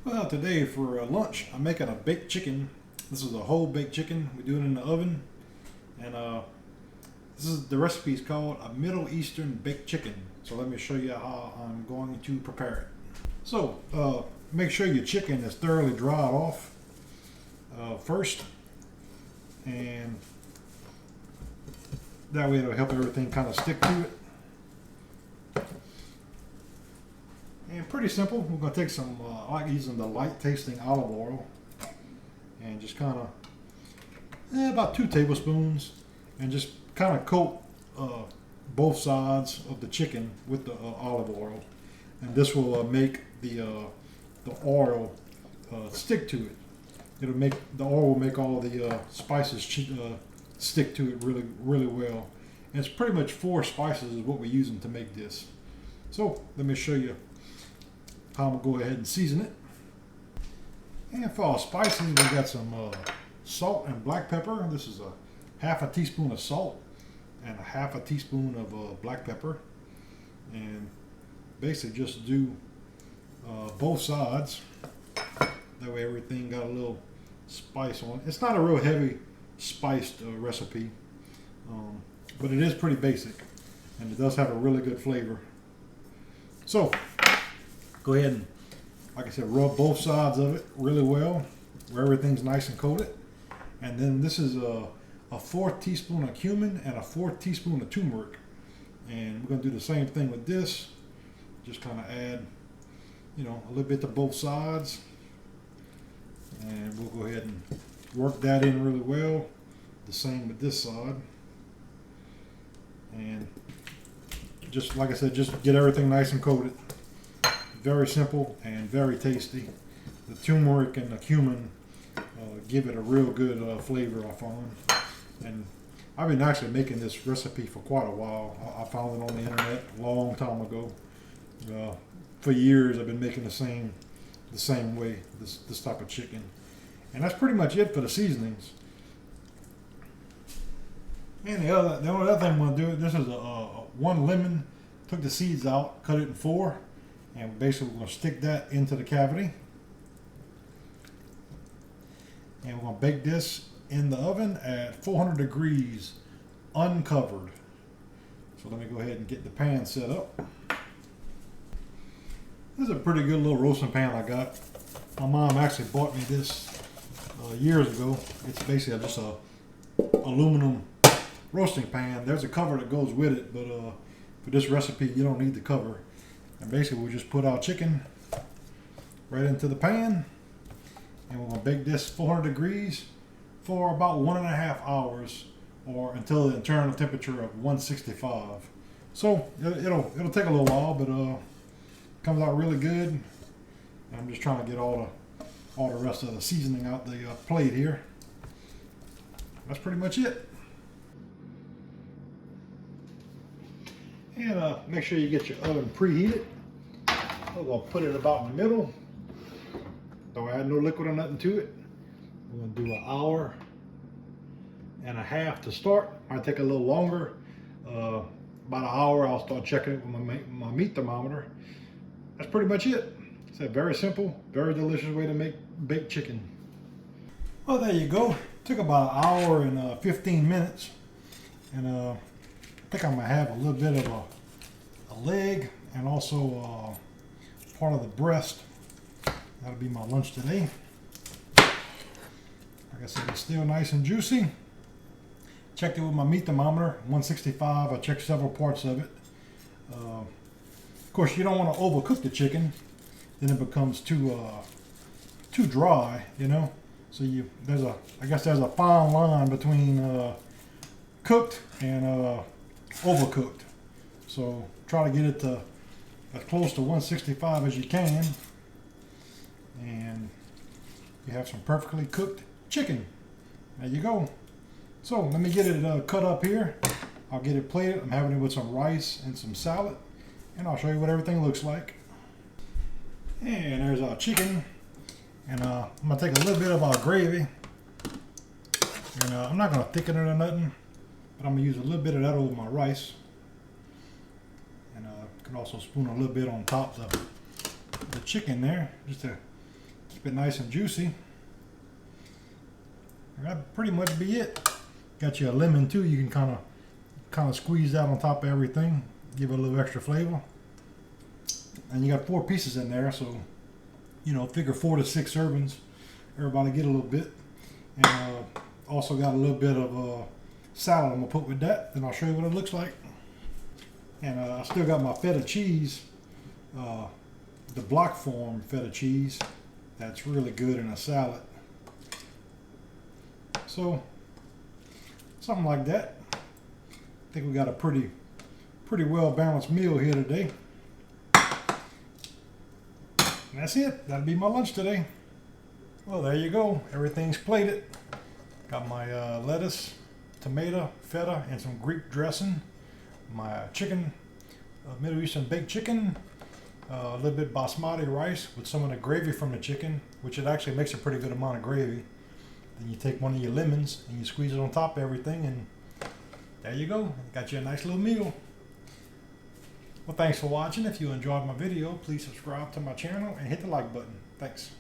Well, today for lunch, I'm making a baked chicken. This is a whole baked chicken. We do it in the oven, and the recipe is called a Middle Eastern baked chicken. So let me show you how I'm going to prepare it. So make sure your chicken is thoroughly dried off first, and that way it'll help everything kind of stick to it. And pretty simple. We're going to take some, I like using the light tasting olive oil, and just kind of about 2 tablespoons, and just kind of coat both sides of the chicken with the olive oil, and this will make the oil stick to it. It'll make the oil will make all the spices stick to it really well. And it's pretty much 4 spices is what we're using to make this. So let me show you how I'm gonna go ahead and season it. And for our spices, we got some salt and black pepper. This is a half a teaspoon of salt and a half a teaspoon of black pepper. And basically just do both sides. That way everything got a little spice on it. It's not a real heavy spiced recipe, but it is pretty basic, and it does have a really good flavor. So go ahead and, like I said, rub both sides of it really well where everything's nice and coated. And then this is a 4th teaspoon of cumin and a 4th teaspoon of turmeric. And we're going to do the same thing with this. Just kind of add, a little bit to both sides. And we'll go ahead and work that in really well. The same with this side. And just like I said, just get everything nice and coated. Very simple and very tasty. The turmeric and the cumin give it a real good flavor, I found. And I've been actually making this recipe for quite a while. I found it on the internet a long time ago. For years I've been making the same way, this type of chicken. And that's pretty much it for the seasonings. And the only other thing I'm going to do, this is a 1 lemon. Took the seeds out, cut it in 4. And basically we're going to stick that into the cavity. And we're going to bake this in the oven at 400 degrees, uncovered. So let me go ahead and get the pan set up. This is a pretty good little roasting pan I got. My mom actually bought me this years ago. It's basically just a aluminum roasting pan. There's a cover that goes with it, but for this recipe you don't need the cover. And basically we just put our chicken right into the pan, and we're going to bake this 400 degrees for about 1.5 hours, or until the internal temperature of 165. So it'll take a little while, but it comes out really good. And I'm just trying to get all the rest of the seasoning out the plate here. That's pretty much it. And make sure you get your oven preheated. We're going to put it about in the middle. Don't add no liquid or nothing to it. We're going to do 1.5 hours to start. Might take a little longer. About 1 hour, I'll start checking it with my meat thermometer. That's pretty much it. It's a very simple, very delicious way to make baked chicken. Well, there you go. Took about 1 hour and 15 minutes. And I think I'm going to have a little bit of a leg and also part of the breast. That'll be my lunch today. Like I said, it's still nice and juicy. Checked it with my meat thermometer, 165. I checked several parts of it. Of course, you don't want to overcook the chicken, then it becomes too dry, So I guess there's a fine line between cooked and overcooked. So try to get it to as close to 165 as you can, and you have some perfectly cooked chicken. There you go. So let me get it cut up here. I'll get it plated. I'm having it with some rice and some salad, and I'll show you what everything looks like. And there's our chicken, and I'm gonna take a little bit of our gravy, and I'm not gonna thicken it or nothing, but I'm gonna use a little bit of that over my rice. And can also spoon a little bit on top of the chicken there, just to Keep it nice and juicy. And that'd pretty much be it. Got you a lemon too. You can kind of squeeze that on top of everything. Give it a little extra flavor. And you got 4 pieces in there, so you know, figure 4 to 6 servings. Everybody get a little bit. And also got a little bit of salad I'm gonna put with that. Then I'll show you what it looks like. And I still got my feta cheese, the block form feta cheese. That's really good in a salad. So something like that. I think we got a pretty well balanced meal here today. And that's it. That'll be my lunch today. Well, there you go. Everything's plated. Got my lettuce, tomato, feta, and some Greek dressing. My chicken, Middle Eastern baked chicken. A little bit basmati rice with some of the gravy from the chicken, which it actually makes a pretty good amount of gravy. Then you take one of your lemons and you squeeze it on top of everything, and there you go. Got you a nice little meal. Well, thanks for watching. If you enjoyed my video, please subscribe to my channel and hit the like button. Thanks.